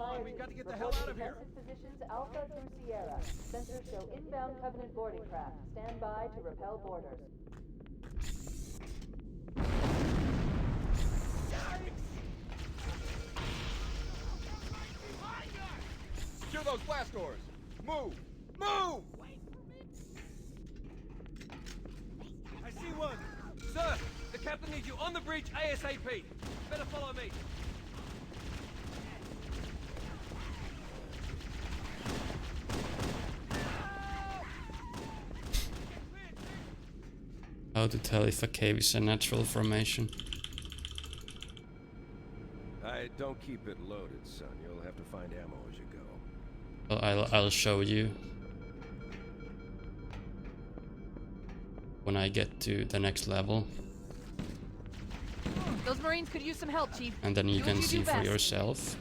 on, we've got to get the hell out of here. Positions Alpha through Sierra. Sensors show inbound Covenant boarding craft. Stand by to repel boarders. Secure those blast doors. Move! Move! I see one. Sir, the captain needs you on the bridge ASAP. Better follow me. How to tell if a cave is a natural formation? Don't keep it loaded, son. You'll have to find ammo as you go. Well, I'll show you when I get to the next level. Those Marines could use some help, Chief. And then you can see for yourself.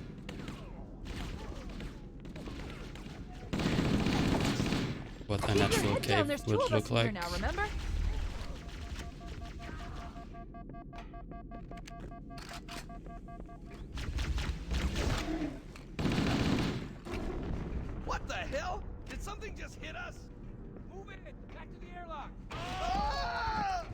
What a natural cave would look like. Now, remember? What the hell? Did something just hit us? Move in! Back to the airlock! Ah!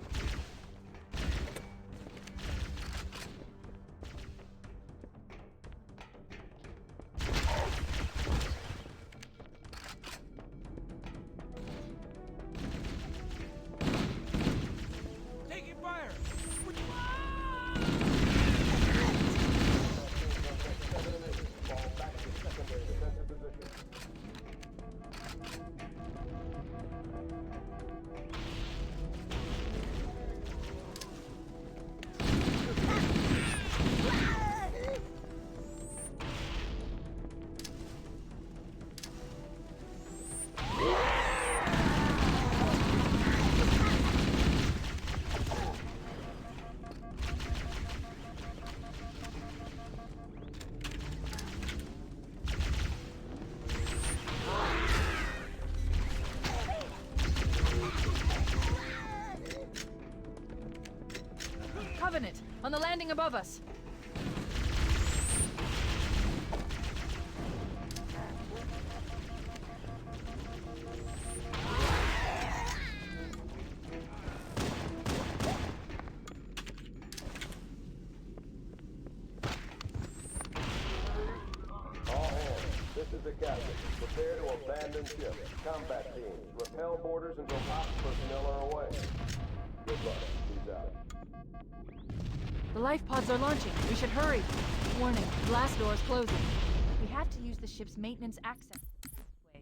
Taking fire! Covenant, on the landing above us. All hands, this is the captain. Prepare to abandon ship. Combat teams, repel boarders until ops personnel are away. Good luck. He's out. The life pods are launching. We should hurry. Warning, blast doors closing. We have to use the ship's maintenance access.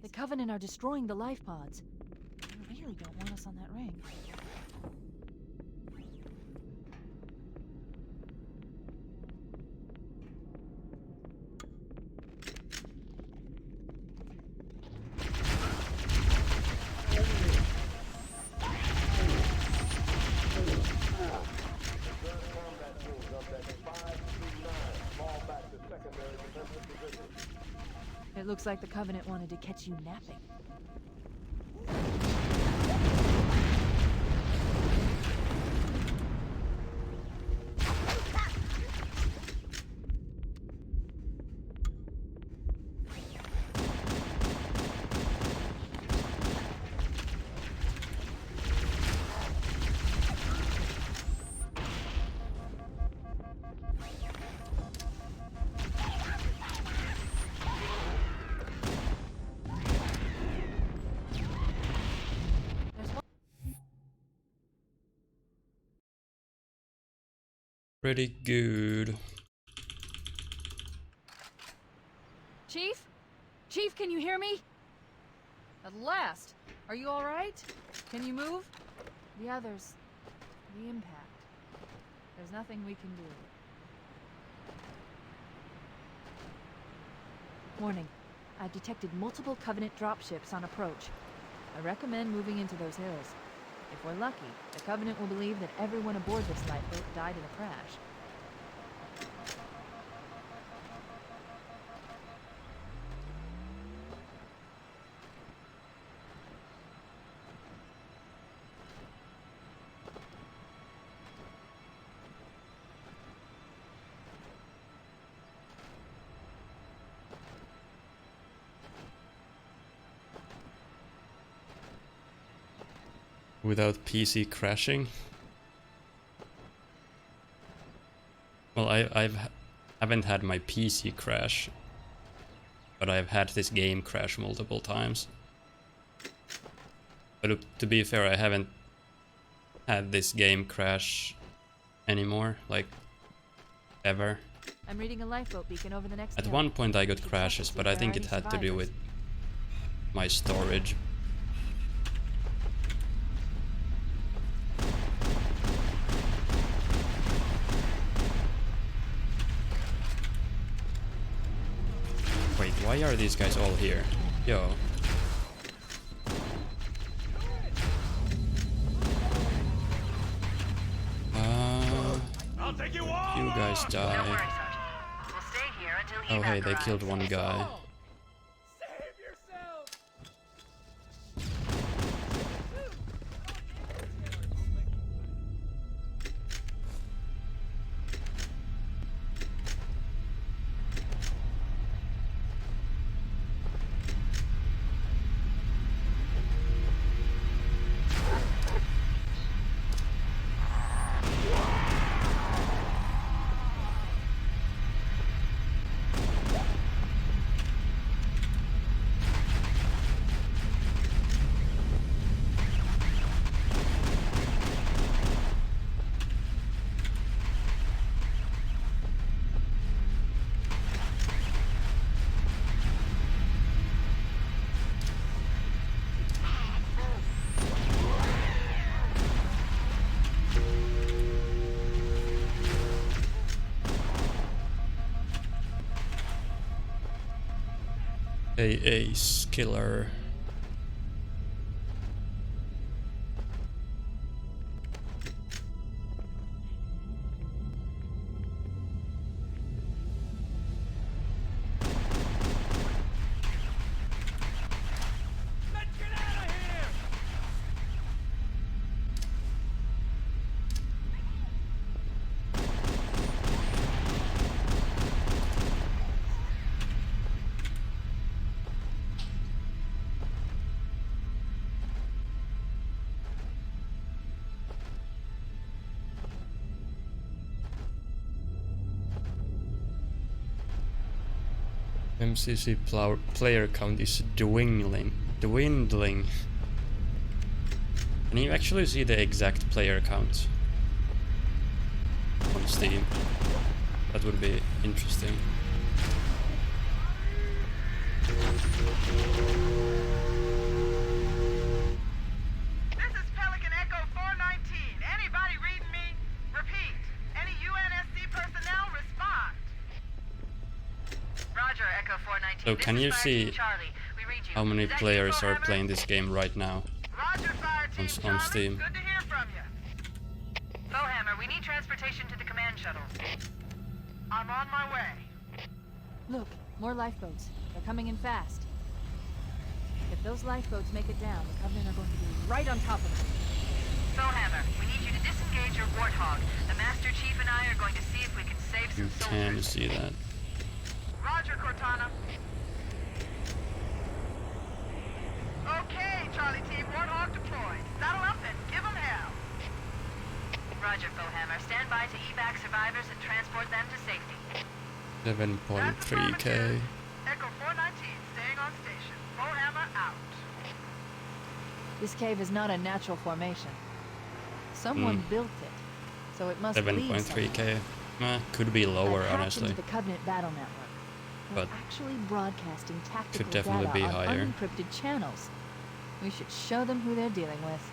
The Covenant are destroying the life pods. They really don't want us on that ring. It looks like the Covenant wanted to catch you napping. Pretty good. Chief? Chief, can you hear me? At last. Are you all right? Can you move? The others. The impact. There's nothing we can do. Warning. I've detected multiple Covenant dropships on approach. I recommend moving into those hills. If we're lucky, the Covenant will believe that everyone aboard this lifeboat died in a crash. without PC crashing. Well, haven't had my PC crash, but I've had this game crash multiple times. But to be fair, I haven't had this game crash anymore, like, ever. I'm reading a lifeboat beacon over the next At hill. one point I got crashes, but I think it had to do with my storage. Wait, why are these guys all here? Yo. I'll take you all. You guys Don't die. worry, Sergeant. We'll stay here until Oh evac hey, they arrives. killed one guy. Save yourself. Hey, ace killer. Let's get out of here. MCC player count is dwindling. Can you actually see the exact player count on Steam? That would be interesting. This is Pelican Echo 419. Anybody reading me? Repeat. Any UNSC personnel respond. Roger, Echo 419. So can you see Charlie. We read you. how many Is that you, players are Forehammer? playing this game right now Roger, Fire Team on Charlie. Steam? Good to hear from you. Foehammer, we need transportation to the command shuttles. I'm on my way. Look, more lifeboats. They're coming in fast. If those lifeboats make it down, the Covenant are going to be right on top of them. Foehammer, we need you to disengage your Warthog. The Master Chief and I are going to see if we can save You some can soldiers. see that. Roger, Cortana. Okay, Charlie Team, Warthog deployed. Saddle up and give them hell. Roger, Foehammer. Stand by to evac survivors and transport them to safety. 7.3k. Echo 419, staying on station. Foehammer out. This cave is not a natural formation. Someone built it, so it must lead somewhere. 7.3k. Could be lower, I've hacked honestly. into the Covenant battle network. They're But actually broadcasting tactical could definitely data be on higher. unencrypted channels. We should show them who they're dealing with.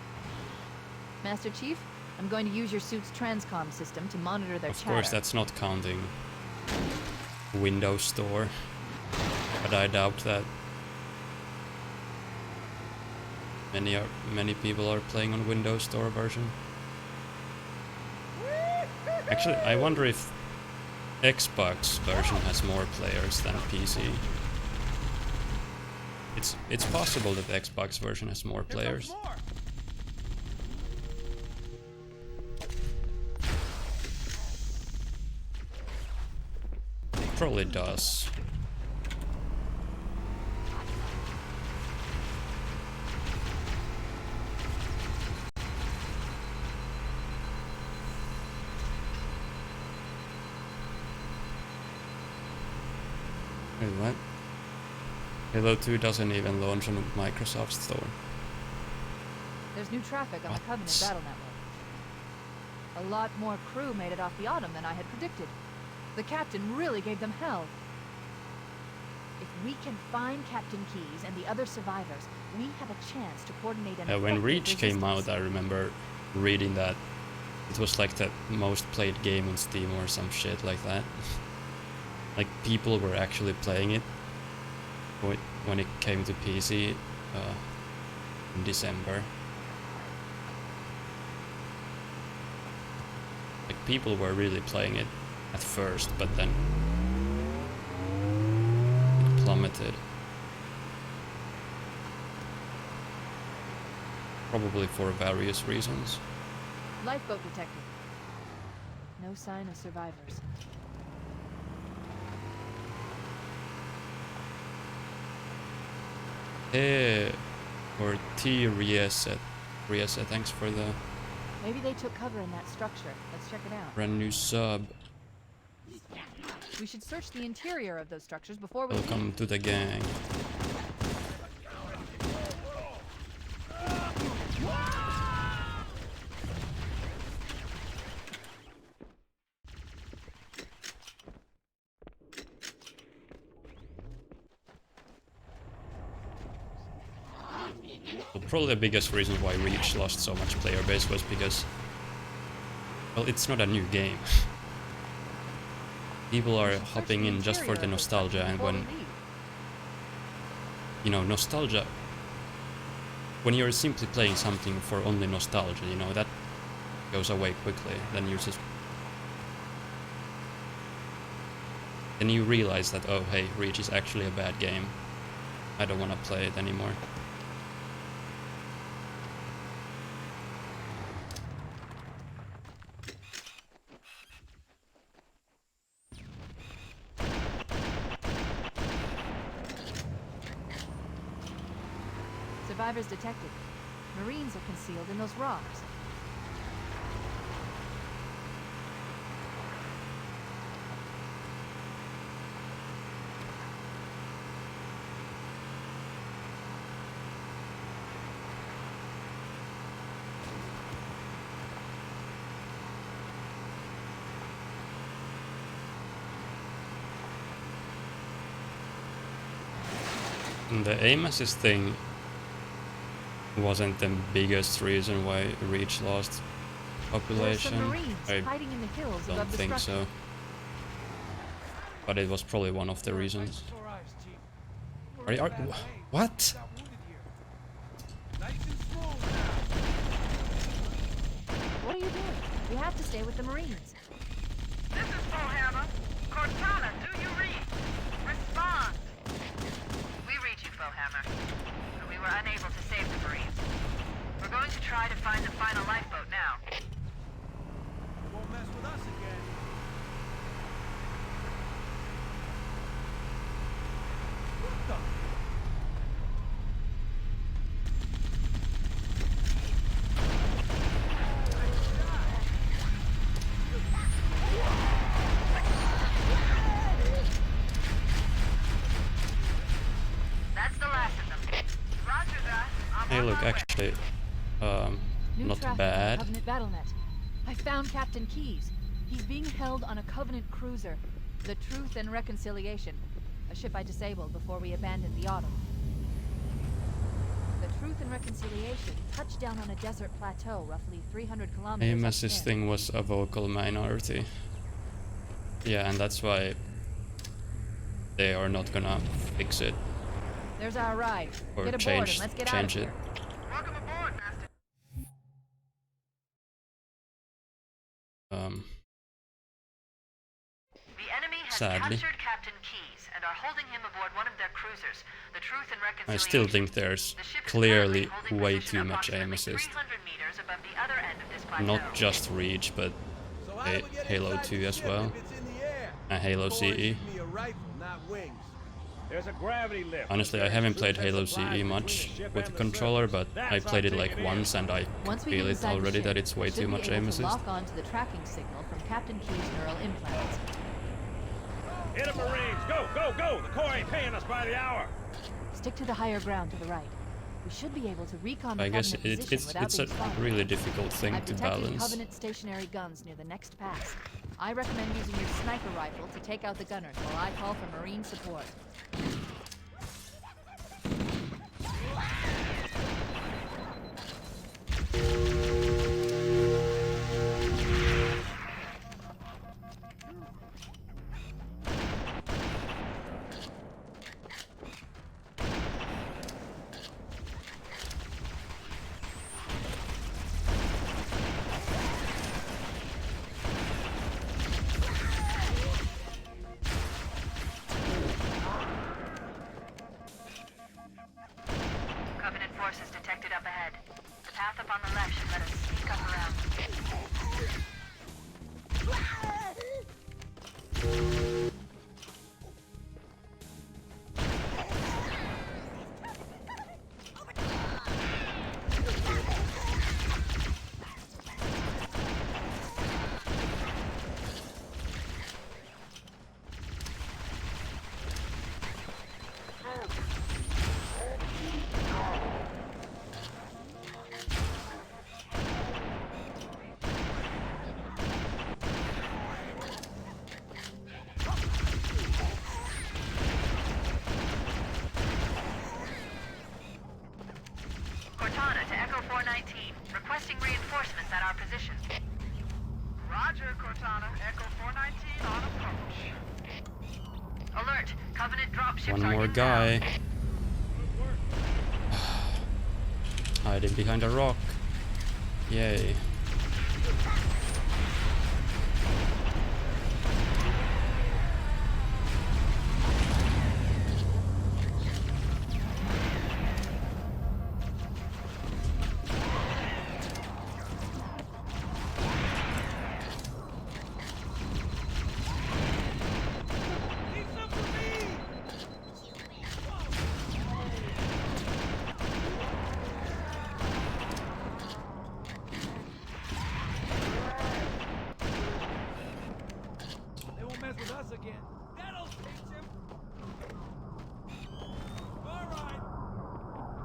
Master Chief, I'm going to use your suit's transcom system to monitor their Of chatter. course, that's not counting Windows Store, but I doubt that many people are playing on Windows Store version. Actually, I wonder if Xbox version has more players than PC. It's possible that the Xbox version has more players. Here comes more. Probably does. Wait, what? Halo 2 doesn't even launch on Microsoft Store. There's new traffic on the What? Covenant battle network. A lot more crew made it off the Autumn than I had predicted. The captain really gave them hell. If we can find Captain Keyes and the other survivors, we have a chance to coordinate an When effective Reach came out, resistance. I remember reading that it was like the most played game on Steam or some shit like that. Like people were actually playing it when it came to PC in December. Like people were really playing it at first, but then it plummeted. Probably for various reasons. Lifeboat detected. No sign of survivors. Hey, or T Reset. Reset, thanks for the Maybe they took cover in that structure. Let's check it out. brand new sub. We should search the interior of those structures before we Welcome leave. to the gang. Well, probably the biggest reason why Reach lost so much player base was because, well, it's not a new game. People are hopping in just for the nostalgia, and when, you know, nostalgia, when you're simply playing something for only nostalgia, you know, that goes away quickly. Then you just, then you realize that, oh hey, Reach is actually a bad game. I don't want to play it anymore. Survivors detected. Marines are concealed in those rocks. And the aim assist thing wasn't the biggest reason why Reach lost There are population. some Marines I hiding in the hills don't above the think structure. so. But it was probably one of the reasons. Are you, what? What are you doing? We have to stay with the Marines. This is Foehammer. Cortana, do you read? Respond. We read you, Foehammer. But we were unable to save the Marines. We're going to try to find the final lifeboat now. Won't mess with us again. What the? That's the last of them. Roger that. I'm Hey, on look, my way. actually, New not traffic on bad. the Covenant BattleNet. I found Captain Keyes. He's being held on a Covenant cruiser, the Truth and Reconciliation, a ship I disabled before we abandoned the Autumn. The Truth and Reconciliation touched down on a desert plateau roughly 300 kilometers Aim up assist there. thing was a vocal minority. Yeah, and that's why they are not gonna fix it There's our ride. or Get aboard change and let's get out of change it. here. Welcome aboard, Master. The enemy has Sadly. captured Captain Keyes and are holding him aboard one of their cruisers, the Truth and I Reconciliation. still think there's The ship is clearly currently holding way position too much aim approximately assist. 300 meters above the other end of this plateau. Not just Reach, but So how do we get Halo inside 2 the as ship well. if it's in the air? And Halo Boys, CE. give me a rifle, not wings. There's a gravity lift. Honestly, I haven't played Halo CE much with the controller, but I played it like once and I Once we feel get it inside the already ship, that it's way we should too be much able aim to assist. lock on to the tracking signal from Captain Keyes' neural implants. Hit 'em, Marines! Go, go, go! The Corps ain't paying us by the hour! Stick to the higher ground to the right. We should be able to recon the I guess Covenant position without it's a being spotted. really difficult thing I've to detected balance. Covenant stationary guns near the next pass. I recommend using your sniper rifle to take out the gunners while I call for Marine support. Covenant forces detected up ahead. The path up on the left should let us sneak up around. Cortana to Echo 419. Requesting reinforcements at our position. Roger, Cortana. Echo 419 on approach. Alert! Covenant dropships One are more inbound. guy. Hiding behind a rock. Yay. Need some for me! They won't mess with us again. That'll teach him. All right.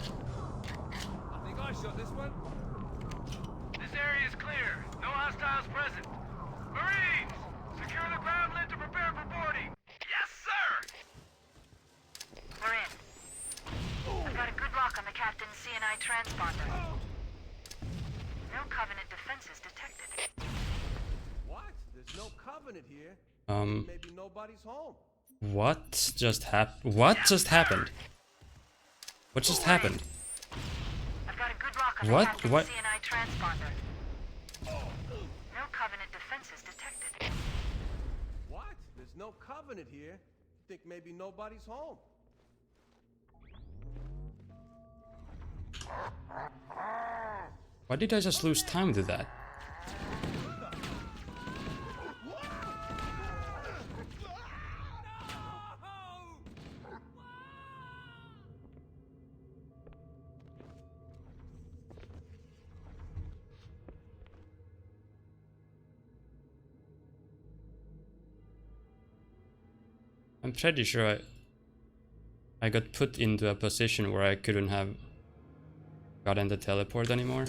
I think I shot this one. This area is clear. No hostiles present. Marines! Secure the ground lint to prepare for boarding. Yes, sir! We're in. I've got a good lock on the captain's CNI transponder. No Covenant defenses detected. What? There's no covenant here. Maybe nobody's home. What just happened? What just happened? What just happened? I've got a good lock on What? the captain's What? CNI transponder. No Covenant defenses detected. What? There's no covenant here. Think maybe nobody's home. Why did I just lose time to that? I'm pretty sure I got put into a position where I couldn't have gotten the teleport anymore.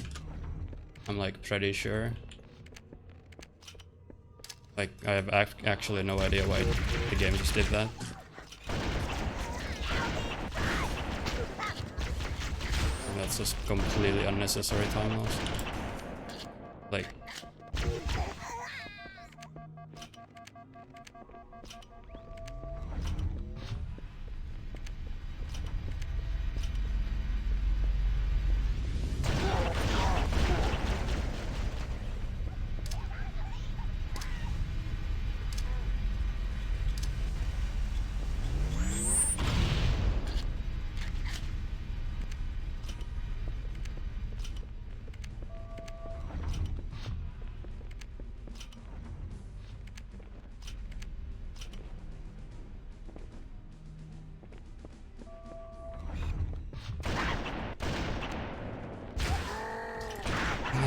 I'm like pretty sure. Like I have actually no idea why the game just did that. And that's just completely unnecessary time loss. Like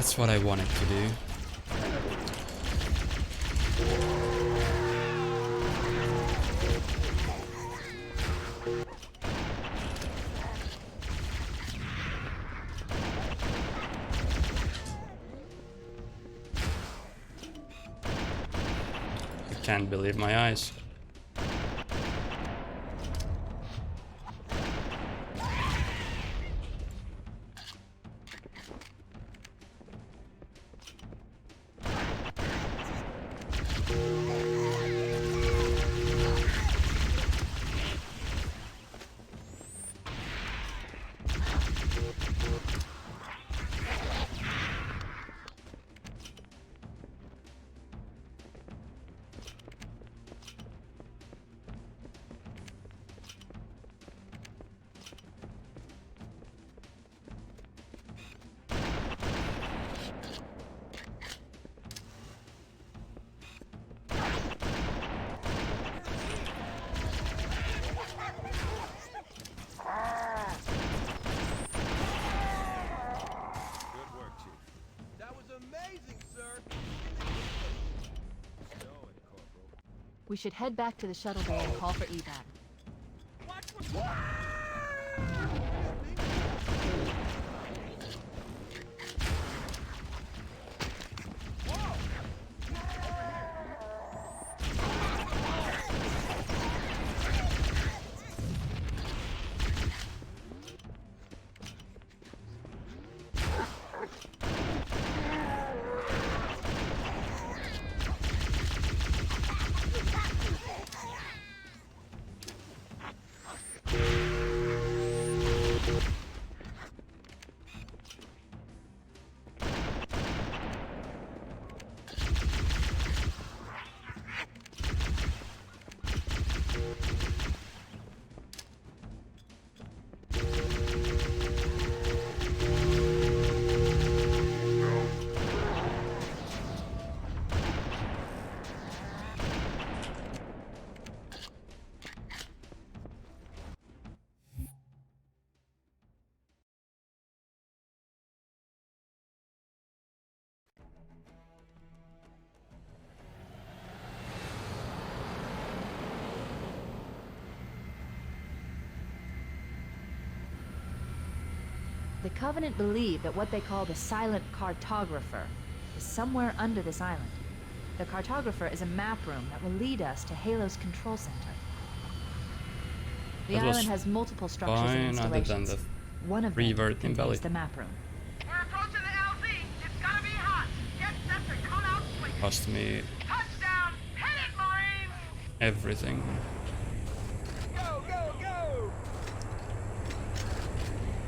That's what I wanted to do. I can't believe my eyes. Good work, Chief. That was amazing, sir. Stow it, Corporal. We should head back to the shuttle bay and call for evac. Watch what? The Covenant believe that what they call the silent cartographer is somewhere under this island. The cartographer is a map room that will lead us to Halo's control center. The That was island has multiple structures fine, and other than installations. the One of them revert in belly. contains the map room. We're approaching the LZ. It's gonna be hot. Get set to come out swinging. Cost me Touchdown. Hit it, Marines. everything. Go, go, go!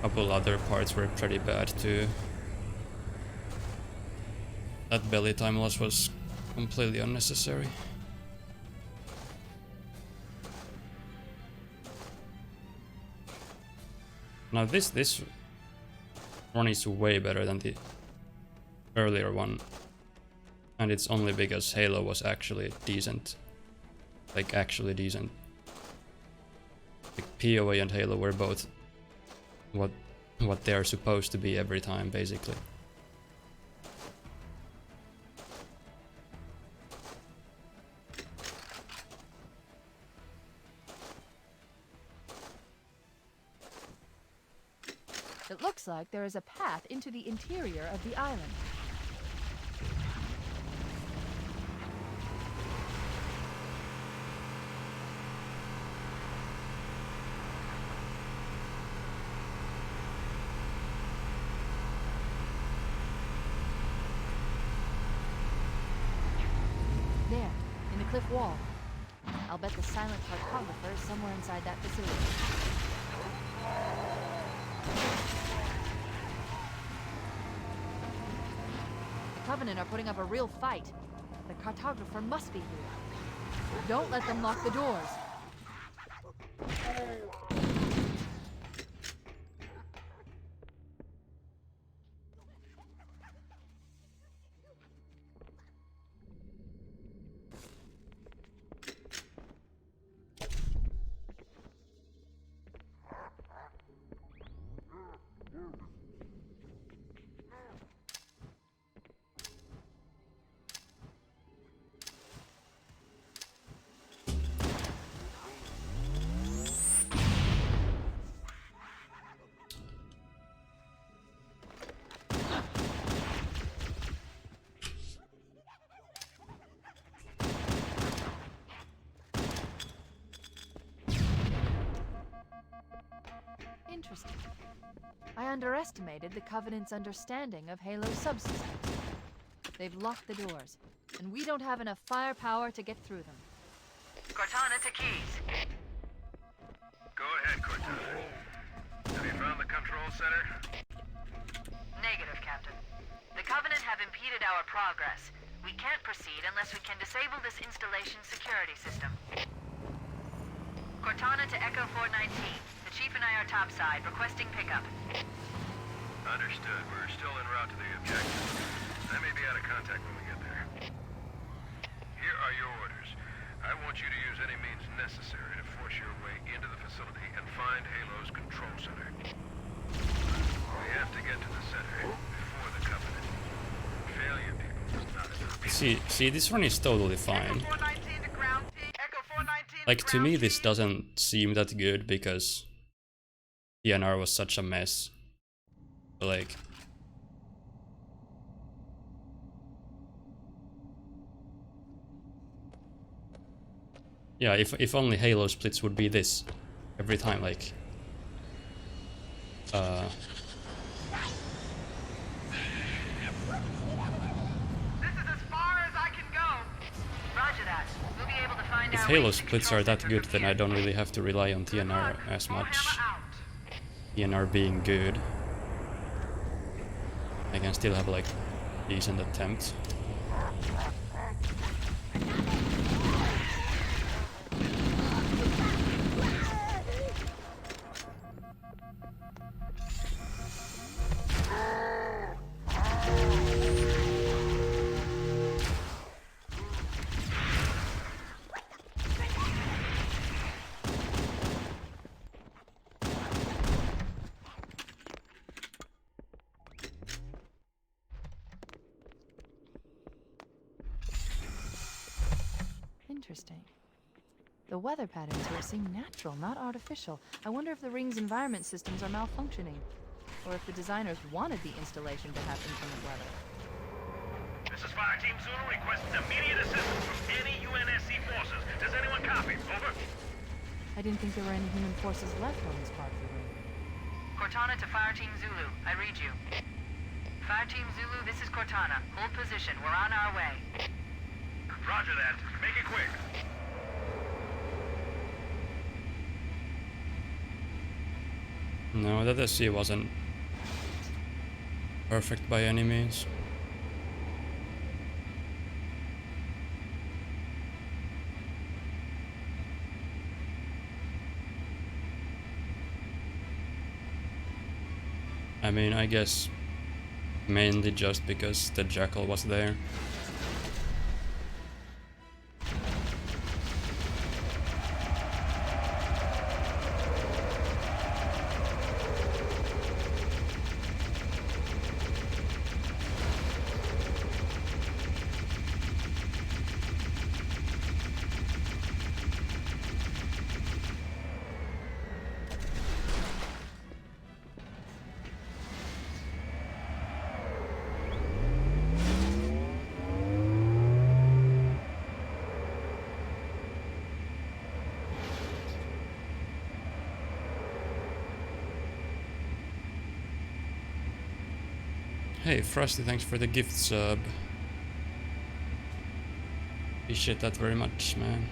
Couple other parts were pretty bad too. That belly time loss was completely unnecessary. Now this run is way better than the earlier one, and it's only because Halo was actually decent, like actually decent. Like PoE and Halo were both what they are supposed to be every time, basically. It looks like there is a path into the interior of the island. There, in the cliff wall. I'll bet the silent cartographer is somewhere inside that facility. The Covenant are putting up a real fight. The cartographer must be here. Don't let them lock the doors. Interesting. I underestimated the Covenant's understanding of Halo's subsystems. They've locked the doors, and we don't have enough firepower to get through them. Cortana to Keys. Go ahead, Cortana. Have you found the control center? Negative, Captain. The Covenant have impeded our progress. We can't proceed unless we can disable this installation's security system. Cortana to Echo 419. The Chief and I are topside, requesting pickup. Understood. We're still en route to the objective. I may be out of contact when we get there. Here are your orders. I want you to use any means necessary to force your way into the facility and find Halo's control center. We have to get to the center before the Covenant. Failure, people, is not enough. See, this one is totally fine. Echo 419 to ground team. Echo 419 Like, to me this doesn't seem that good because DNR was such a mess. Like, yeah, if only Halo splits would be this every time, like This is as far as I can go. Roger that. We'll be able to find if our Halo way to splits control are that center good, from then here. I don't really have to rely on TNR as Full much. hammer out. TNR being good, I can still have like decent attempts. Interesting. The weather patterns here seem natural, not artificial. I wonder if the ring's environment systems are malfunctioning, or if the designers wanted the installation to have inclement weather. This is Fire Team Zulu requesting immediate assistance from any UNSC forces. Does anyone copy? Over. I didn't think there were any human forces left on this part of the ring. Cortana to Fire Team Zulu. I read you. Fire Team Zulu, this is Cortana. Hold position. We're on our way. Roger that. Make it quick. No, that SC wasn't perfect by any means. I mean, I guess mainly just because the Jackal was there. Hey Frosty, thanks for the gift sub. Appreciate that very much, man.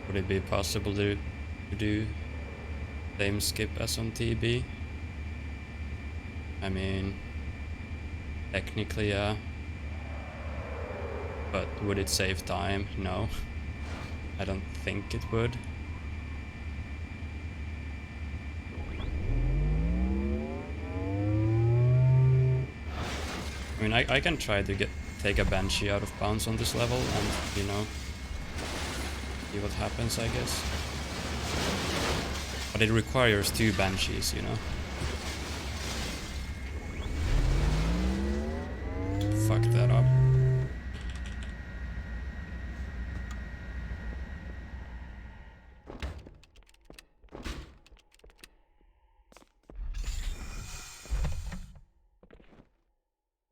Would it be possible to do same skip as on TB? I mean, technically, yeah. But would it save time? No. I don't think it would. I mean, I can try to take a Banshee out of bounds on this level and, you know, see what happens, I guess. But it requires 2 Banshees, you know. Fuck that up.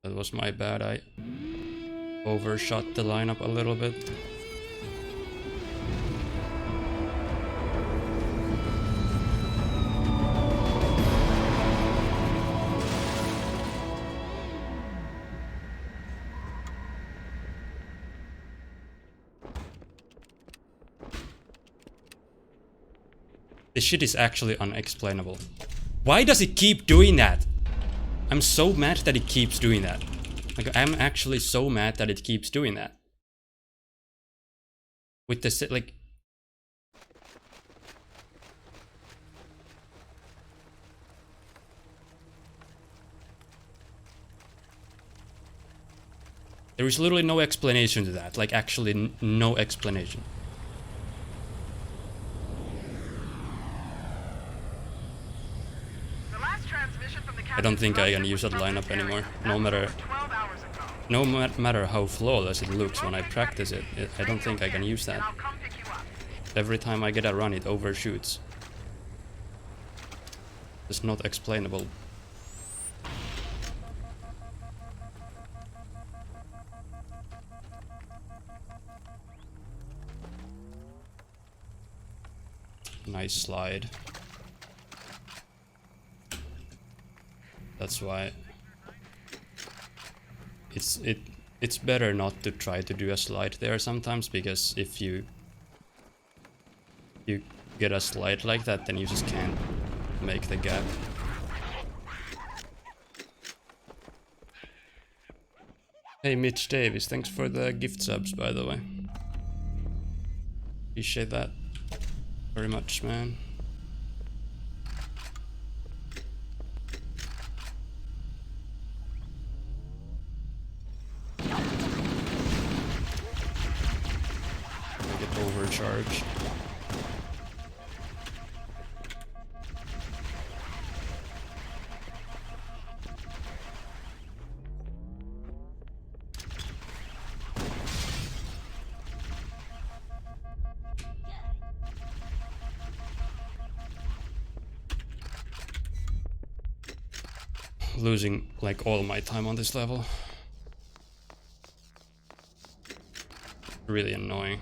That was my bad. I overshot the lineup a little bit. This shit is actually unexplainable. Why does it keep doing that? I'm so mad that it keeps doing that. Like, I'm actually so mad that it keeps doing that. With the like... There is literally no explanation to that. Like, actually no explanation. I don't think I can use that lineup anymore. No matter how flawless it looks when I practice it, I don't think I can use that. Every time I get a run, it overshoots. It's not explainable. Nice slide. That's why it's better not to try to do a slide there sometimes, because if you get a slide like that, then you just can't make the gap. Hey Mitch Davis, thanks for the gift subs, by the way. Appreciate that very much, man. Overcharged. Losing like all my time on this level. Really annoying.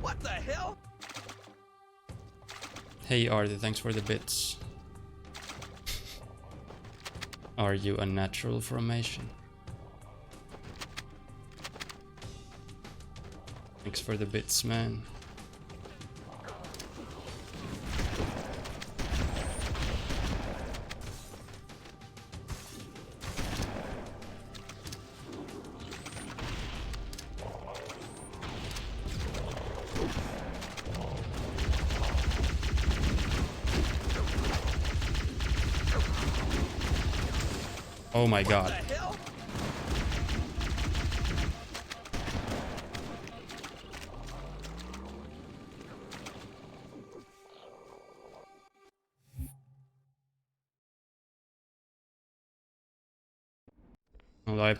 What the hell? Hey Artie, thanks for the bits. Are you a natural formation? Thanks for the bits, man. Oh my god.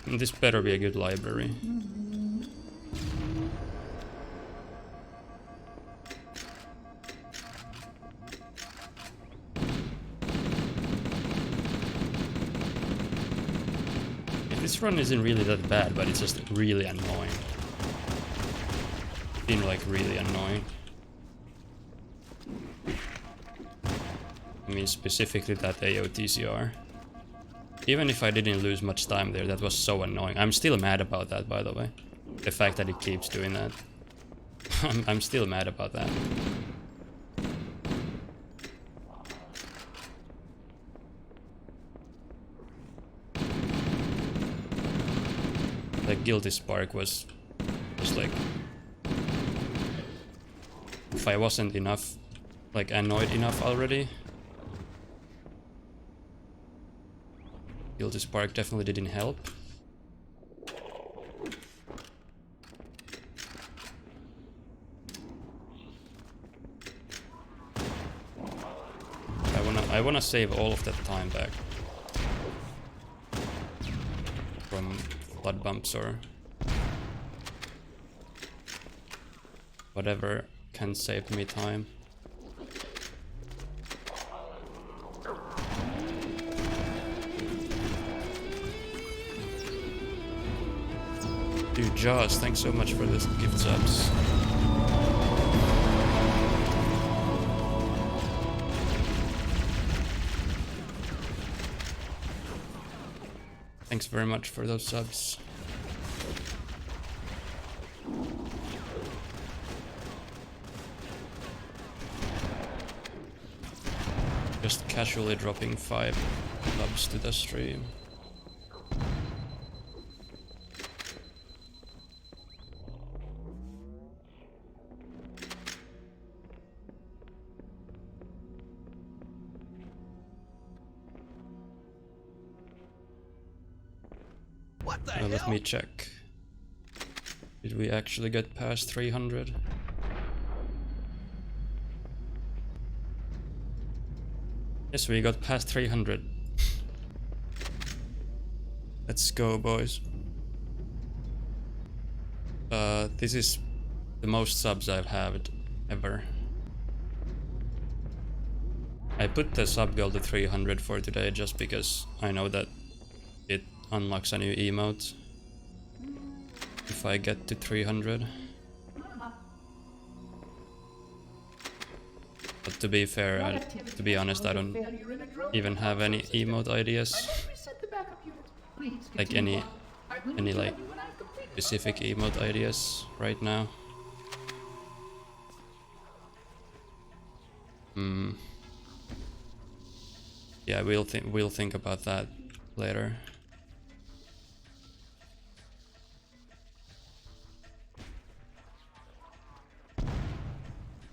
This better be a good library. This run isn't really that bad, but it's just really annoying. Been like really annoying. I mean specifically that AOTCR. Even if I didn't lose much time there, that was so annoying. I'm still mad about that, by the way. The fact that it keeps doing that. I'm still mad about that. The Guilty Spark was like... If I wasn't enough, like annoyed enough already, Guilty Spark definitely didn't help. I wanna save all of that time back from blood bumps or whatever can save me time. Dude, Jaws, thanks so much for this gift subs. Thanks very much for those subs. Just casually dropping 5 subs to the stream. What the hell? Let me check. Did we actually get past 300? Yes, we got past 300. Let's go, boys. This is the most subs I've had ever. I put the sub goal to 300 for today just because I know that it unlocks a new emote if I get to 300. But to be fair, to be honest, I don't even have any emote ideas. Like any like specific emote ideas right now. Yeah, we'll think about that later.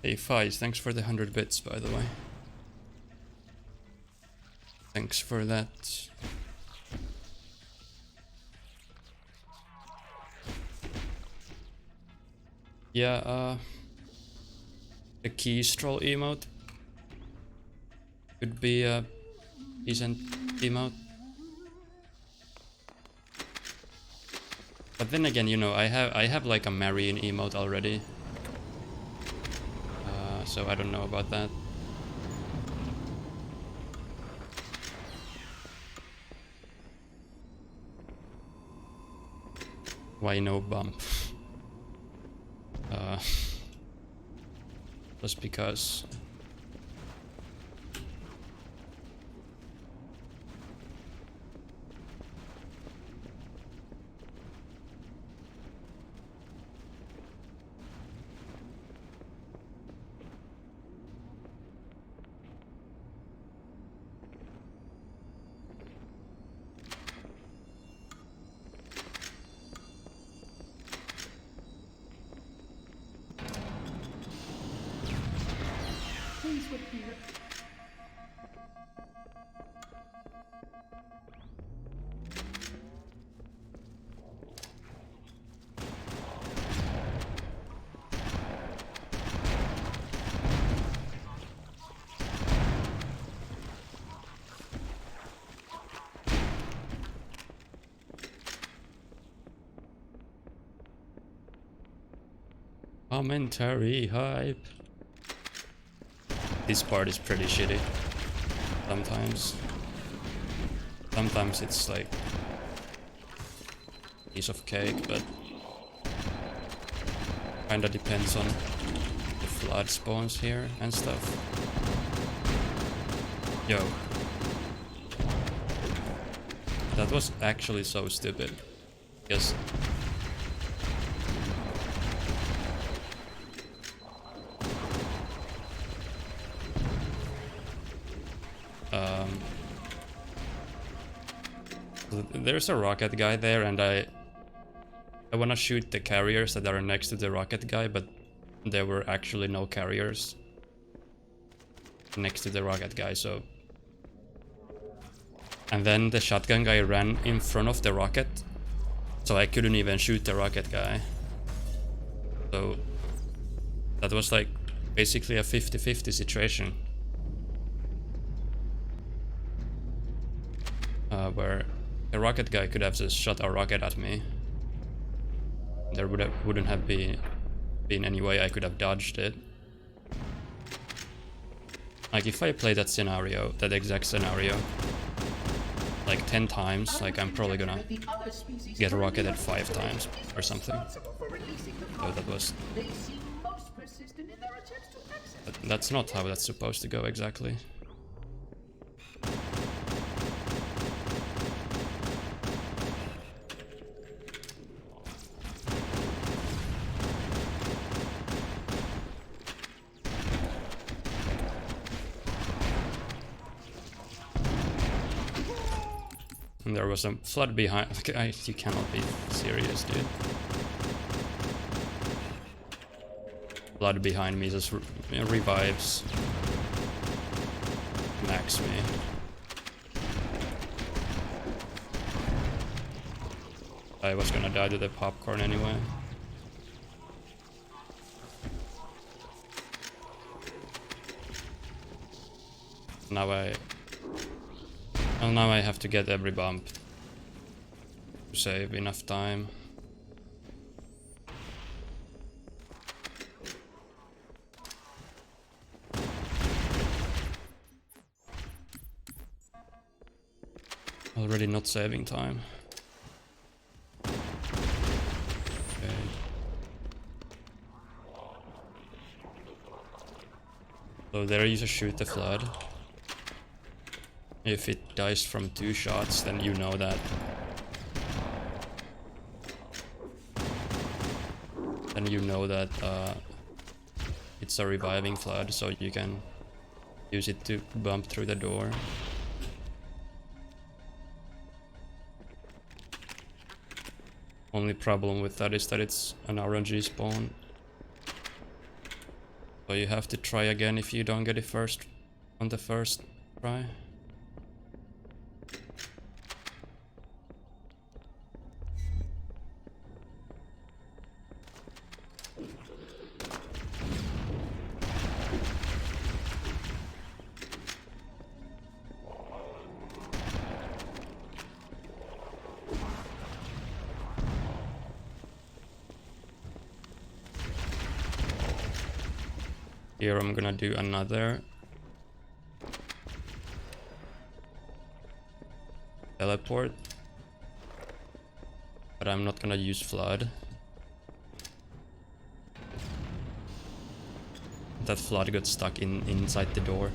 Hey Fies, thanks for the 100 bits, by the way. Thanks for that. Yeah, the key stroll emote could be a decent emote. But then again, you know, I have like a marine emote already. So I don't know about that. Why no bump? Just because. Commentary hype. This part is pretty shitty. Sometimes. Sometimes it's like piece of cake, but kinda depends on the flood spawns here and stuff. Yo. That was actually so stupid. Because there's a rocket guy there, and I wanna shoot the carriers that are next to the rocket guy, but there were actually no carriers next to the rocket guy, so... And then the shotgun guy ran in front of the rocket, so I couldn't even shoot the rocket guy. So that was like basically a 50-50 situation. Where a rocket guy could have just shot a rocket at me. There wouldn't have been any way I could have dodged it. Like if I play that scenario, that exact scenario, like 10 times, like I'm probably gonna get rocketed 5 times or something. So that was... But that's not how that's supposed to go exactly. And there was a flood behind. You cannot be serious, dude. Flood behind me just revives. Max me. I was gonna die to the popcorn anyway. Now I have to get every bump to save enough time. Already not saving time. Okay. So there you just shoot the flood. If it dies from 2 shots, then you know that. Then you know that it's a reviving flood, so you can use it to bump through the door. Only problem with that is that it's an RNG spawn. So you have to try again if you don't get it first on the first try. Here I'm gonna do another teleport, but I'm not gonna use flood. That flood got stuck inside the door.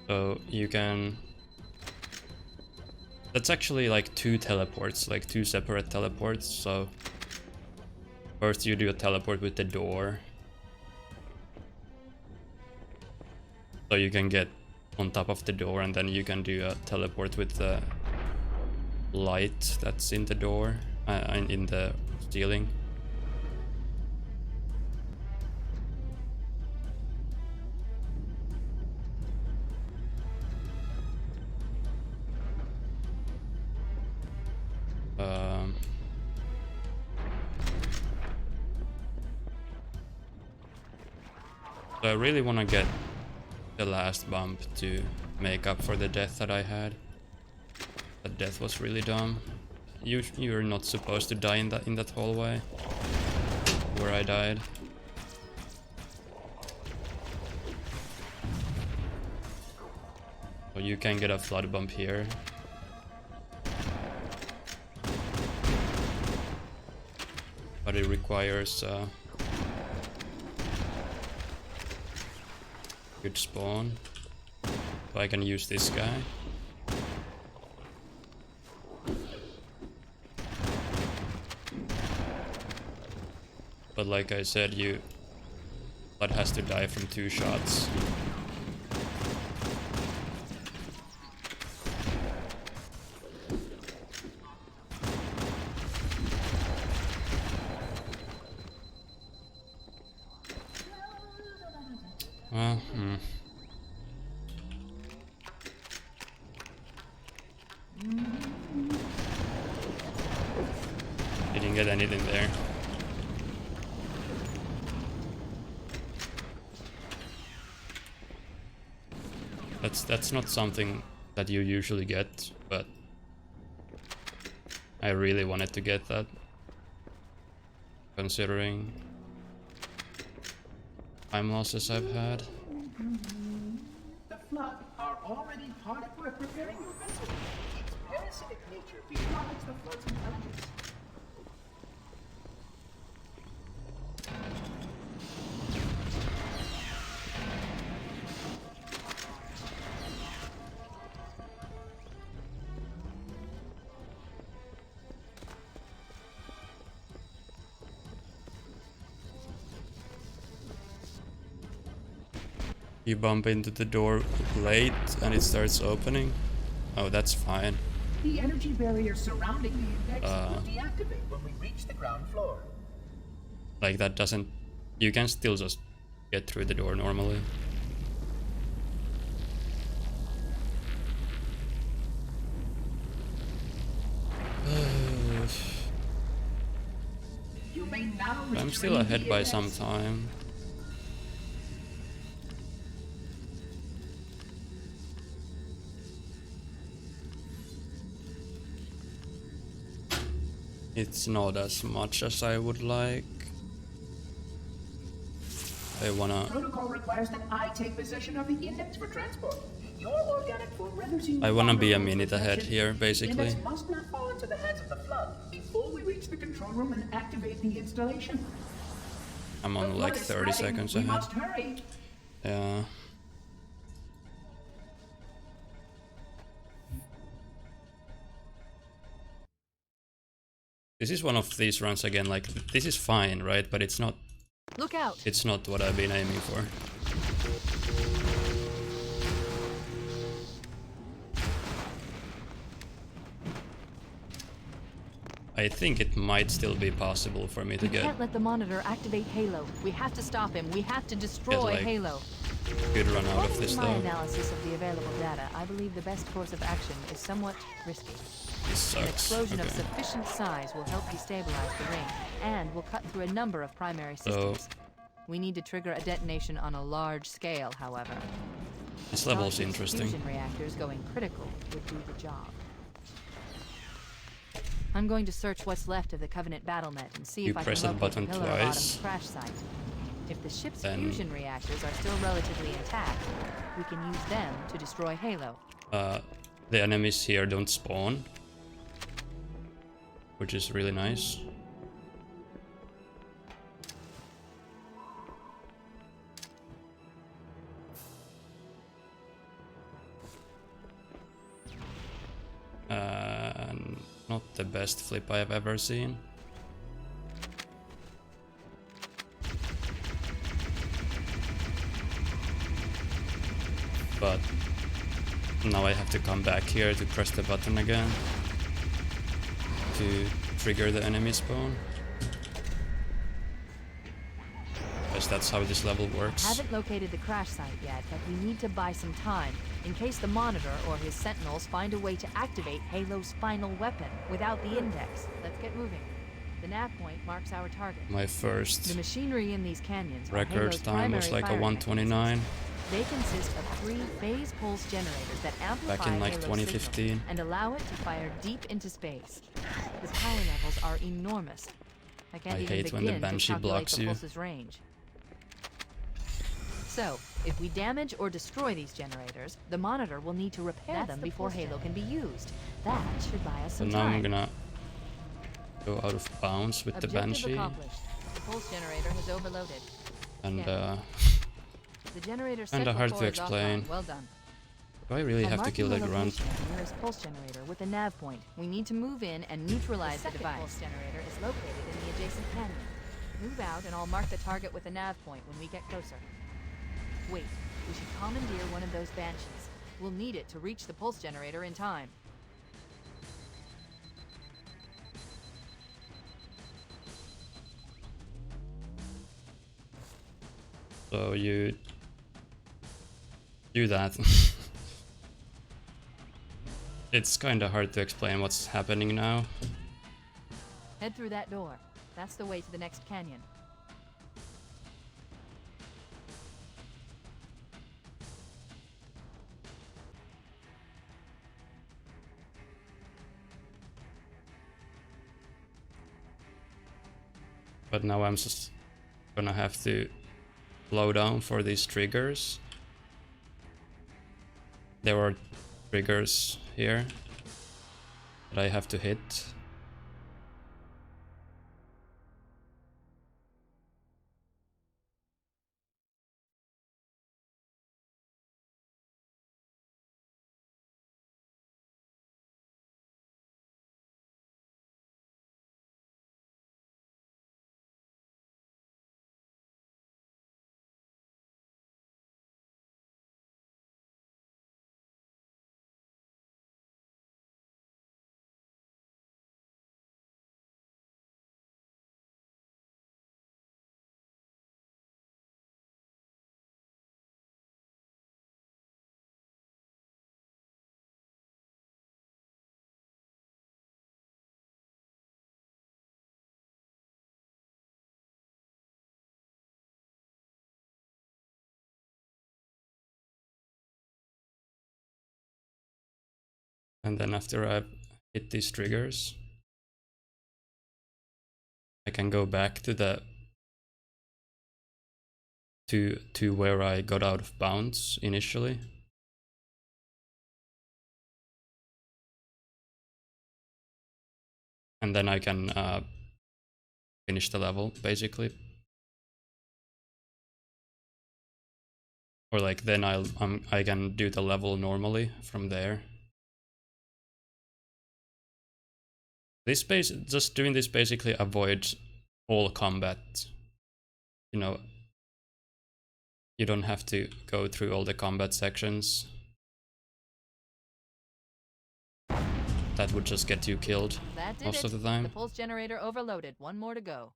So you can... That's actually like 2 teleports, like 2 separate teleports, so... First you do a teleport with the door. So you can get on top of the door, and then you can do a teleport with the light that's in the door, in the ceiling. So I really want to get the last bump to make up for the death that I had. That death was really dumb. You're not supposed to die in that hallway where I died. So you can get a flood bump here. But it requires good spawn. So I can use this guy. But like I said, Blood has to die from 2 shots. Well, Didn't get anything there. That's not something that you usually get, but I really wanted to get that, considering time losses I've had. The Flood are already hard at work repairing your vessel. Its parasitic nature belies the Flood's intelligence. You bump into the door late and it starts opening. Oh, that's fine. The energy barrier surrounding the index will deactivate when we reach the ground floor. Like that doesn't... You can still just get through the door normally. You may now I'm still retrieve ahead the by index. some time. It's not as much as I would like. I wanna... Protocol requires that I take possession of the index for transport. Your organic food renders you... I wanna be a vulnerable to minute ahead infection. here, The basically. index must not fall into the hands of the Flood before we reach the control room and activate the installation. I'm on The like Flood is 30 spreading. seconds We ahead. must hurry. Yeah. This is one of these runs again, like, this is fine, right? But it's not... Look out! It's not what I've been aiming for. I think it might still be possible for me to We get can't let the monitor activate Halo. We have to stop him. We have to destroy like, Halo. good run out of Following this my though. analysis of the available data, I believe the best course of action is somewhat risky. This An sucks. explosion of Okay. sufficient size will help destabilize the ring, and will cut through a number of primary systems. We need to trigger a detonation on a large scale, however. This level's Starship's interesting. fusion reactors going critical would do the job. I'm going to search what's left of the Covenant BattleNet and see You if I press can that locate the button Pillar twice. Bottom's crash site. If the ship's Then- fusion reactors are still relatively intact, we can use them to destroy Halo. The enemies here don't spawn, which is really nice. Not the best flip I have ever seen. But now I have to come back here to press the button again to trigger the enemy spawn. Guess that's how this level works. Haven't located the crash site yet, but we need to buy some time in case the Monitor or his Sentinels find a way to activate Halo's final weapon without the Index. Let's get moving. The nav point marks our target. My The first machinery in these canyons are record Halo's time was primary like a firing 129 mechanisms. They consist of 3 phase pulse generators that amplify back in like Halo's 2015. signal and allow it to fire deep into space. The power levels are enormous. I can't I even hate when the begin to Banshee calculate blocks the you. pulse's range. So, if we damage or destroy these generators, the monitor will need to repair them before Halo can be used. That should buy us So some now time. I'm gonna go out of bounds with the Objective Banshee. accomplished. The pulse generator has overloaded. And The generator kinda set hard to before is explain. offline. Well done. do I really I'm have to kill marking that the grunt? location of the nearest pulse generator with a nav point. We need to move in and neutralize the device. Pulse generator is located in the adjacent canyon. Move out and I'll mark the target with a nav point when we get closer. Wait, we should commandeer one of those Banshees. We'll need it to reach the pulse generator in time. So you do that. It's kinda hard to explain what's happening now. Head through that door. That's the way to the next canyon. But now I'm just gonna have to slow down for these triggers. There are triggers here that I have to hit. And then after I've hit these triggers, I can go back to the to where I got out of bounds initially. And then I can finish the level, basically. Or like then I can do the level normally from there. This just doing this basically avoids all combat. You know, you don't have to go through all the combat sections. That would just get you killed That did most it. of the time. The pulse generator overloaded. One more to go.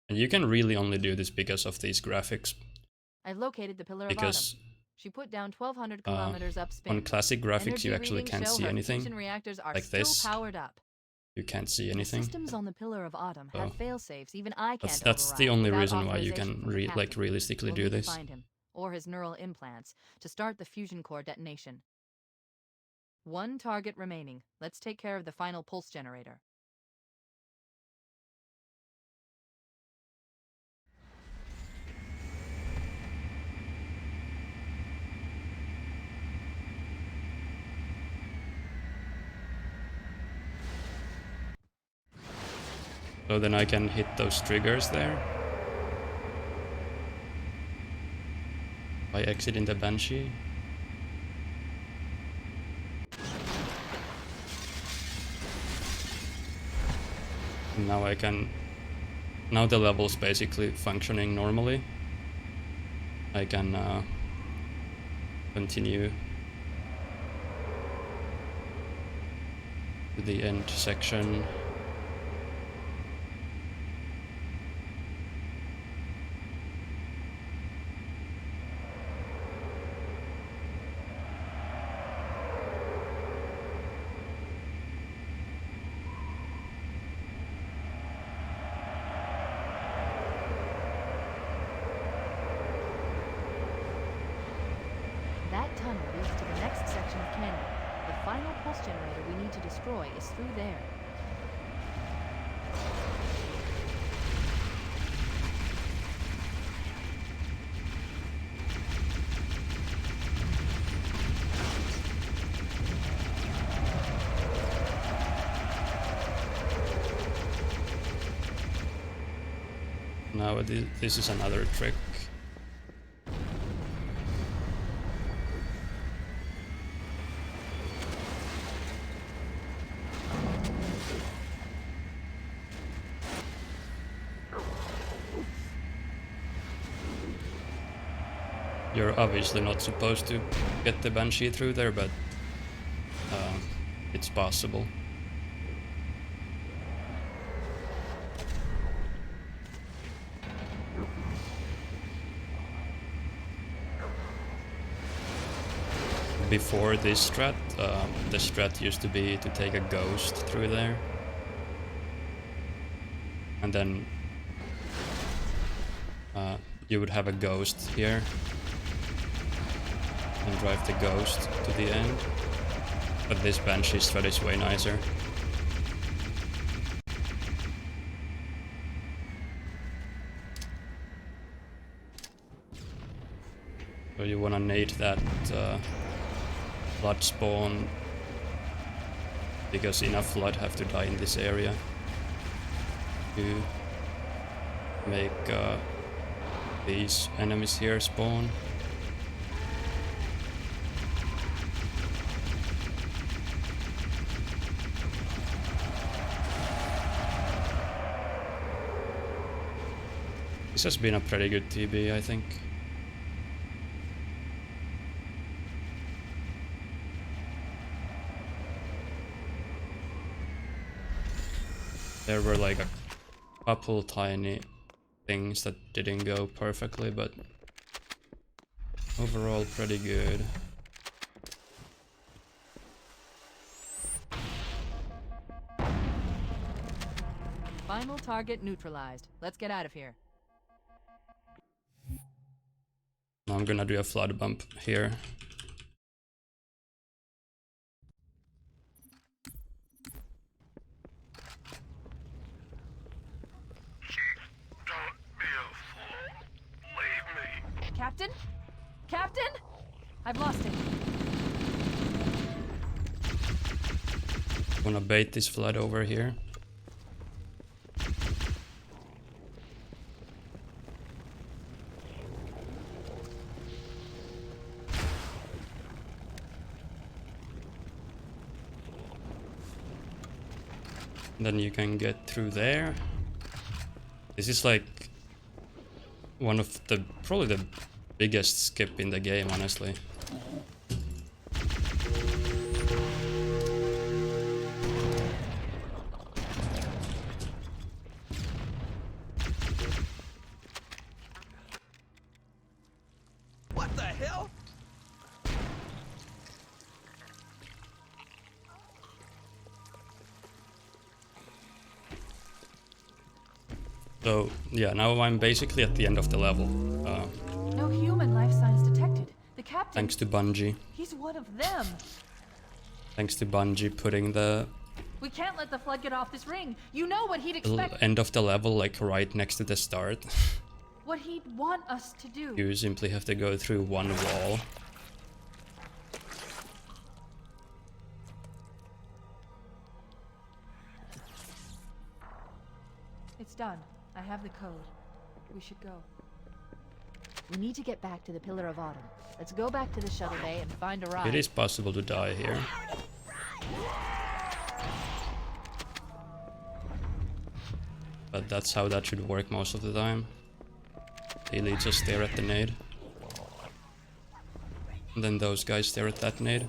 And you can really only do this because of these graphics. I've located the pillar Because of Autumn. She put down 1,200 kilometers upspin. on classic graphics Energy you actually readings can't show see her anything. fusion reactors are Like still this. powered up. You can't see The anything. systems on the pillar of Autumn have So, fail-safes even I can't That's the override only without reason why you authorization can from the captain. realistically We'll do need to this. find him, or his neural implants, to start the fusion core detonation. One target remaining. Let's take care of the final pulse generator. So then I can hit those triggers there. By exiting the Banshee. And now I can... Now the level's basically functioning normally. I can continue to the end section. section of canyon. The final pulse generator we need to destroy is through there. Now this is another trick. You're obviously not supposed to get the Banshee through there, but it's possible. Before this strat, the strat used to be to take a ghost through there. And then you would have a ghost here. And drive the ghost to the end. But this Banshee strat is way nicer. So you wanna nade that flood spawn, because enough flood have to die in this area to make these enemies here spawn. This has been a pretty good TB, I think. There were like a couple tiny things that didn't go perfectly, but overall pretty good. Final target neutralized. Let's get out of here. Now I'm gonna do a flood bump here. Don't be a fool. Leave me. Captain? Captain? I've lost him. Wanna bait this flood over here. Then you can get through there. This is like one of the probably the biggest skip in the game, honestly. What the hell? So yeah, now I'm basically at the end of the level. No human life signs detected. The captain... Thanks to Bungie. He's one of them. Thanks to Bungie putting the We can't let the flood get off this ring. You know what he'd expect... end of the level like right next to the start. What he'd want us to do. You simply have to go through one wall. It's done. I have the code. We should go. We need to get back to the Pillar of Autumn. Let's go back to the shuttle bay and find a ride. It is possible to die here. But that's how that should work most of the time. The elites just stare at the nade. And then those guys stare at that nade.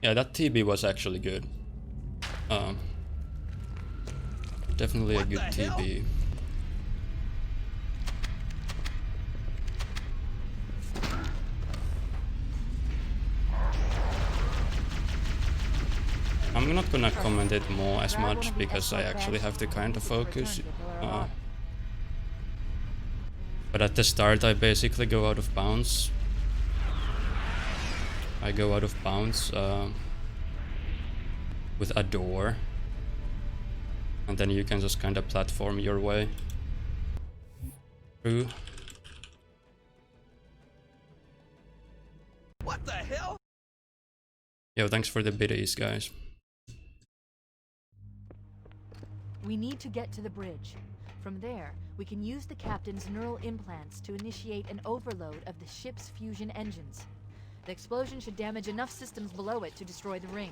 Yeah, that TB was actually good. Definitely a good TB. I'm not gonna comment it more as much because I actually have to kind of focus. But at the start I basically go out of bounds. I go out of bounds with a door. And then you can just kind of platform your way through. What the hell? Yo, thanks for the biddies, guys. We need to get to the bridge. From there, we can use the captain's neural implants to initiate an overload of the ship's fusion engines. The explosion should damage enough systems below it to destroy the ring.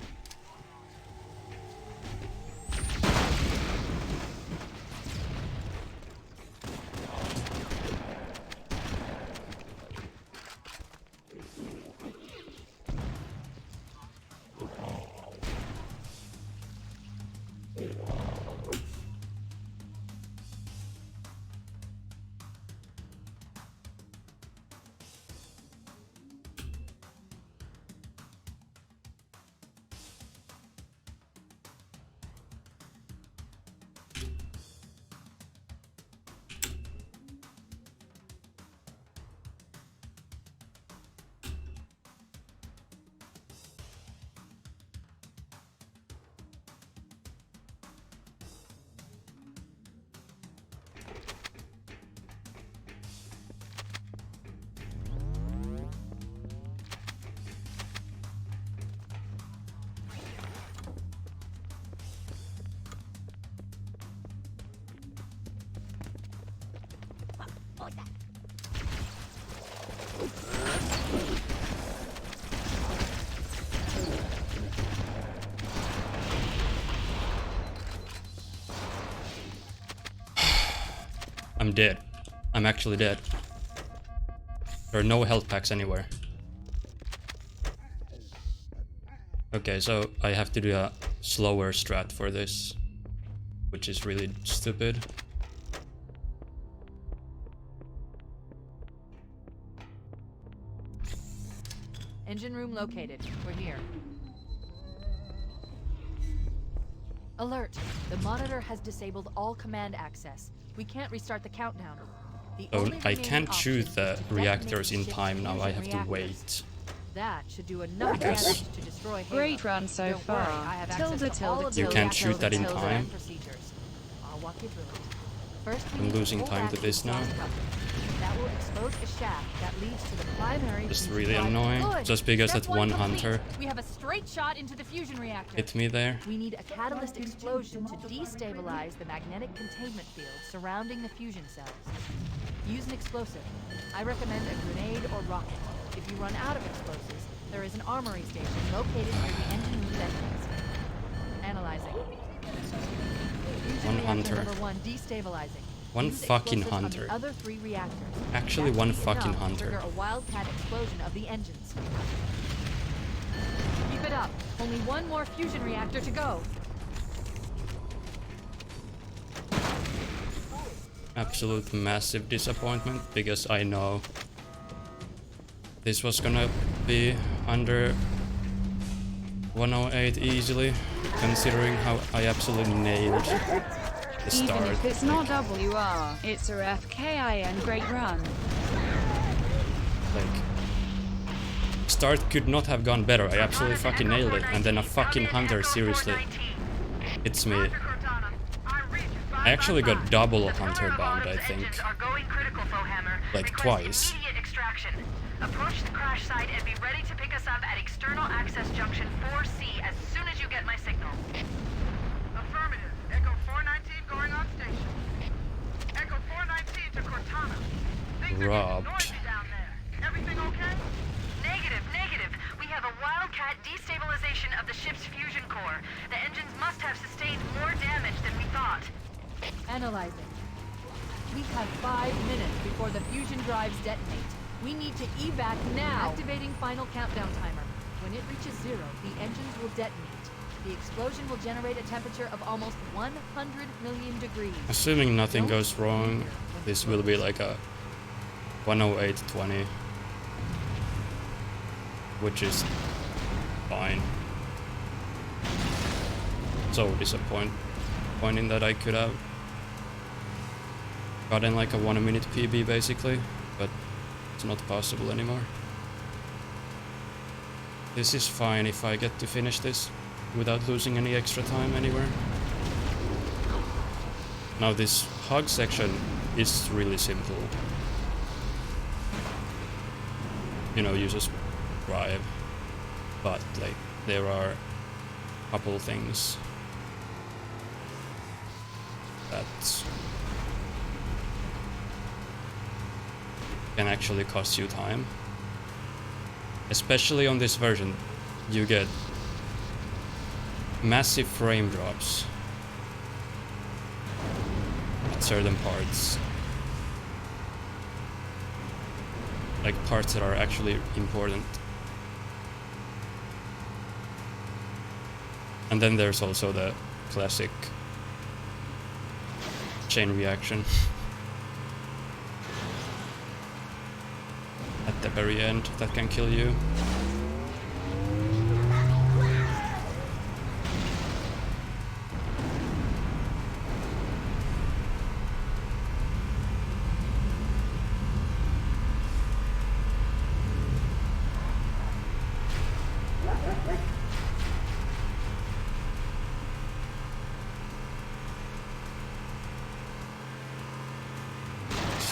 I'm dead. I'm actually dead. There are no health packs anywhere. Okay, so I have to do a slower strat for this, which is really stupid. Engine room located. We're here. Alert! The monitor has disabled all command access. We can't restart the countdown. The Oh, only I remaining can't option shoot is the to detonate reactors in ship's time now. I fusion have to reactors. wait. That should do enough Because- damage to destroy Halo. Great run so Don't far. worry, I have access Tilde, to all tilde, of the You tilde, can't reactors shoot that in and time? procedures. I'll walk you through it. First, we I'm need to losing pull time back to this the now. exhaust coupler. That will expose a shaft that leads to the primary. It's fusion really drive. annoying, Good. just because Step that one complete. hunter We have a straight shot into the fusion reactor. hit me there. We need a catalyst explosion to destabilize the magnetic containment field surrounding the fusion cells. Use an explosive. I recommend a grenade or rocket. If you run out of explosives, there is an armory station located near the engine room entrance. Analyzing. Fusion One reactor hunter. Number 1 destabilizing. One Use fucking explosives on hunter. the other 3 reactors. Actually, That one should be fucking enough to hunter. trigger a wildcat explosion of the engines. Keep it up. Only one more fusion reactor to go. Absolute massive disappointment, because I know this was gonna be under 108 easily, considering how I absolutely nailed the Even start. if it's not WR, it's a FKIN great run. Like, start could not have gone better. I absolutely fucking nailed it, and then a fucking hunter seriously hits me. I actually got double hunter bound, I think. Like twice. Approach the crash site and be ready to pick us up at external access junction 4C as soon as you get my signal. Affirmative. Echo 419 going on station. Echo 419 to Cortana. Things are Robbed. getting noisy down there. Everything okay? Negative, negative. We have a wildcat destabilization of the ship's fusion core. The engines must have sustained more damage than we thought. Analyzing. We have 5 minutes before the fusion drives detonate. We need to evac now. Activating final countdown timer. When it reaches 0, the engines will detonate. The explosion will generate a temperature of almost 100 million degrees. Assuming nothing goes wrong, this will be like a 108.20, which is fine. so disappointing that I could have gotten like a 1 minute PB basically, but it's not possible anymore. This is fine if I get to finish this without losing any extra time anywhere. Now this hug section is really simple. You know, you just drive, but like there are a couple things that can actually cost you time. Especially on this version, you get massive frame drops at certain parts. Like parts that are actually important. And then there's also the classic chain reaction at the very end that can kill you.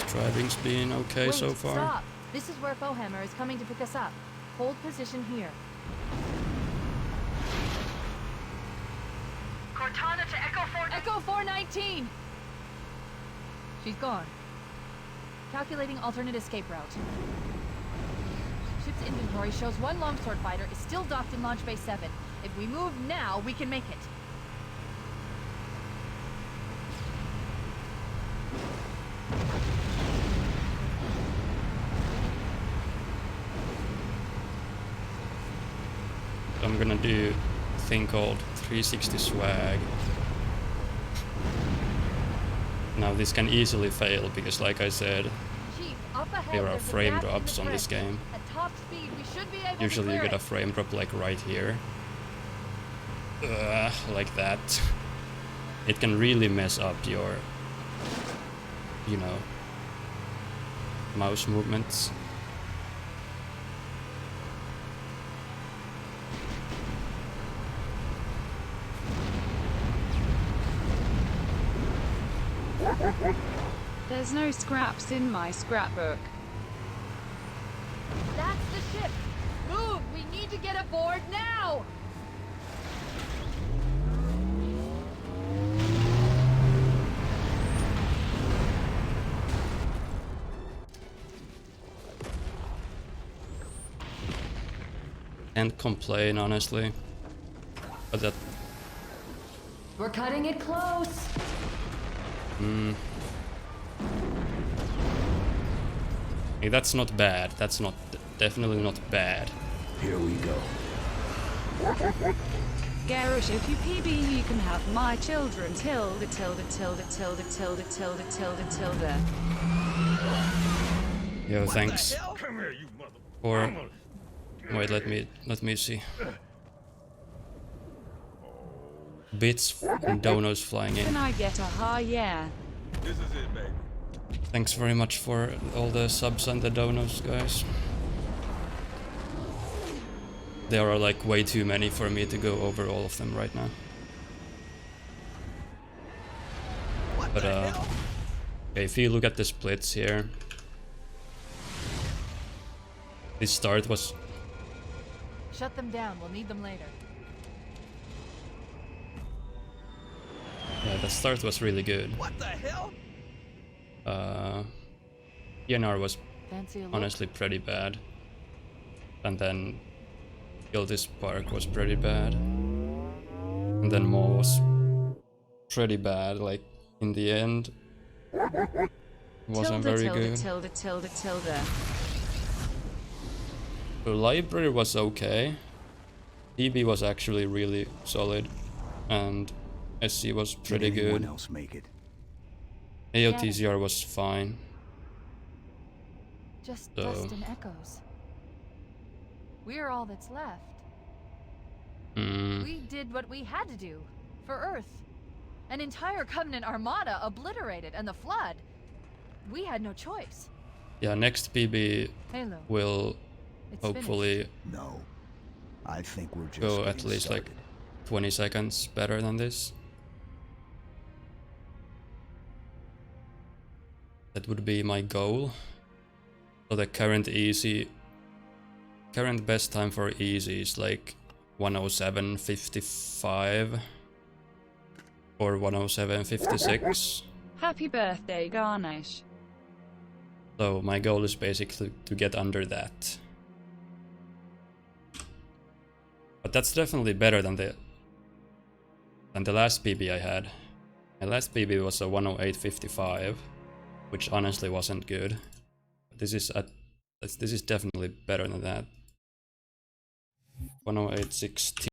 Driving's been okay so far. Stop! This is where Fohammer is coming to pick us up. Hold position here. Cortana to Echo 4... Echo 419! She's gone. Calculating alternate escape route. Ship's inventory shows one longsword fighter is still docked in Launch Bay 7. If we move now, we can make it. I'm gonna do a thing called 360 swag. Now this can easily fail because, like I said, Chief, up ahead, there are there's a frame gap in drops the on this drift. game. At top speed, we should be able Usually to you clear get a it. frame drop like right here. Like that. It can really mess up your, you know, mouse movements. There's no scraps in my scrapbook. That's the ship! Move! We need to get aboard now! Can't complain, honestly. But that... We're cutting it close! Hey, that's not bad. That's not... definitely not bad. Here we go. Garrosh, if you PB, you can have my children. Tilde, tilde, tilde, tilde, tilde, tilde, tilde, tilde. Yo, thanks Come here, you mother... for... Wait, let me see. Bits and donos flying Can in. I get a ha yeah? This is it, baby. Thanks very much for all the subs and the donos, guys. There are like way too many for me to go over all of them right now. But okay, if you look at the splits here, this start was... Shut them down, we'll need them later. Yeah, the start was really good. What the hell? ENR was Fancy a look? honestly pretty bad. And then Guilty Spark was pretty bad. And then Mo was pretty bad, like in the end. Wasn't very good. Tilde, tilde, tilde. The library was okay. DB was actually really solid. And SC was pretty Did anyone good. else make it? AOTCR was fine. Just So- dust and echoes. We're all that's left. Mm, We did what we had to do. for Earth. An entire Covenant armada obliterated, and the Flood. We had no choice. Yeah, next PB Halo. will It's hopefully finished. No. I think we're just go at getting least like started. 20 seconds better than this. That would be my goal. So the current best time for easy is like 107.55 or 107.56. Happy birthday, Garnish. So my goal is basically to get under that. But that's definitely better than the last PB I had. My last PB was a 108.55, which honestly wasn't good. But this is definitely better than that. 108.16.